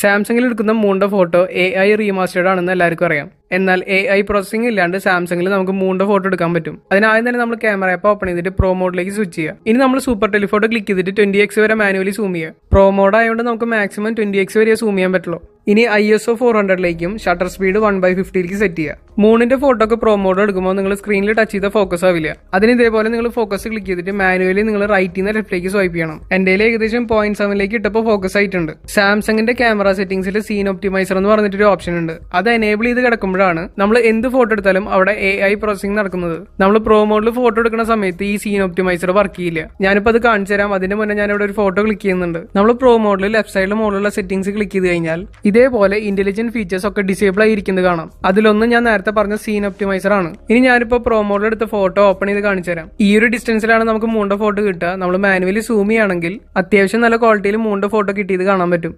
സാംസങ്ങിൽ എടുക്കുന്ന മൂണിന്റെ photo AI remastered ആണെന്ന് എല്ലാവർക്കും അറിയാം. എന്നാൽ AI പ്രോസസിംഗ് ഇല്ലാണ്ട് സാംസങ്ങിൽ നമുക്ക് മൂണിന്റെ ഫോട്ടോ എടുക്കാൻ പറ്റും. അതിനാദ്യം തന്നെ നമ്മൾ ക്യാമറ ആപ്പ് ഓപ്പൺ ചെയ്തിട്ട് പ്രോ മോഡിലേക്ക് സ്വിച്ച് ചെയ്യുക. ഇനി നമ്മൾ സൂപ്പർ ടെലിഫോട്ടോ ക്ലിക്ക് ചെയ്തിട്ട് 20x വരെ മാനുവലി സൂം ചെയ്യുക. പ്രോ മോഡ് ആയതുകൊണ്ട് നമുക്ക് മാക്സിമം 20x വരെ സൂം ചെയ്യാൻ പറ്റുള്ളൂ. ഇനി ISO 400ലേക്കും ഷട്ടർ സ്പീഡ് 1/50ലേക്ക് സെറ്റ് ചെയ്യുക. മൂണിന്റെ ഫോട്ടോ ഒക്കെ പ്രോ മോഡ് എടുക്കുമ്പോൾ നിങ്ങൾ സ്ക്രീനിൽ ടച്ച് ചെയ്ത ഫോക്കസ് ആവില്ല. അതിന് ഇതേപോലെ നിങ്ങൾ ഫോക്കസ് ക്ലിക്ക് ചെയ്തിട്ട് മാനുവലി നിങ്ങൾ റൈറ്റിൽ നിന്ന് ലെഫ്റ്റിലേക്ക് സ്വൈപ്പ് ചെയ്യണം. എൻ്റെ ഏകദേശം 0.7ലേക്ക് ഇട്ടപ്പോൾ ഫോക്കസ് ആയിട്ടുണ്ട്. സാംസങ്ങിന്റെ ക്യാമറ സെറ്റിംഗ്സിൽ സീൻ ഒപ്റ്റിമൈസർ എന്ന് പറഞ്ഞിട്ടൊരു ഓപ്ഷൻ ഉണ്ട്. അത് എനേബിൾ ചെയ്ത് കിടക്കുമ്പോഴാണ് നമ്മൾ എന്ത് ഫോട്ടോ എടുത്താലും അവിടെ AI പ്രോസസിംഗ് നടക്കുന്നത്. നമ്മൾ പ്രോ മോഡിൽ ഫോട്ടോ എടുക്കുന്ന സമയത്ത് ഈ സീൻ ഒപ്റ്റിമൈസർ വർക്ക് ചെയ്യില്ല. ഞാനിപ്പോൾ അത് കാണിച്ചു തരാം. അതിന് മുന്നേ ഞാൻ ഇവിടെ ഒരു ഫോട്ടോ ക്ലിക്ക് ചെയ്യുന്നുണ്ട്. നമ്മൾ പ്രോ മോഡിൽ ലെഫ്റ്റ് സൈഡിൽ മുകളിലുള്ള സെറ്റിംഗ്സ് ക്ലിക്ക് ചെയ്ത് കഴിഞ്ഞാൽ ഇതേപോലെ ഇന്റലിജന്റ് ഫീച്ചേഴ്സ് ഒക്കെ ഡിസേബിൾ ആയിരിക്കുന്നത് കാണാം. അതിലൊന്ന് ഞാൻ നേരത്തെ പറഞ്ഞ സീൻ ഒപ്റ്റിമൈസർ ആണ്. ഇനി ഞാനിപ്പോൾ പ്രോ മോഡിൽ എടുത്ത ഫോട്ടോ ഓപ്പൺ ചെയ്ത് കാണിച്ചു തരാം. ഈ ഒരു ഡിസ്റ്റൻസിലാണ് നമുക്ക് മൂണിന്റെ ഫോട്ടോ കിട്ടുക. നമ്മൾ മാനുവലി സൂം ചെയ്യുകയാണെങ്കിൽ അത്യാവശ്യം നല്ല ക്വാളിറ്റിയിൽ മൂണിന്റെ ഫോട്ടോ കിട്ടിയത് കാണാൻ പറ്റും.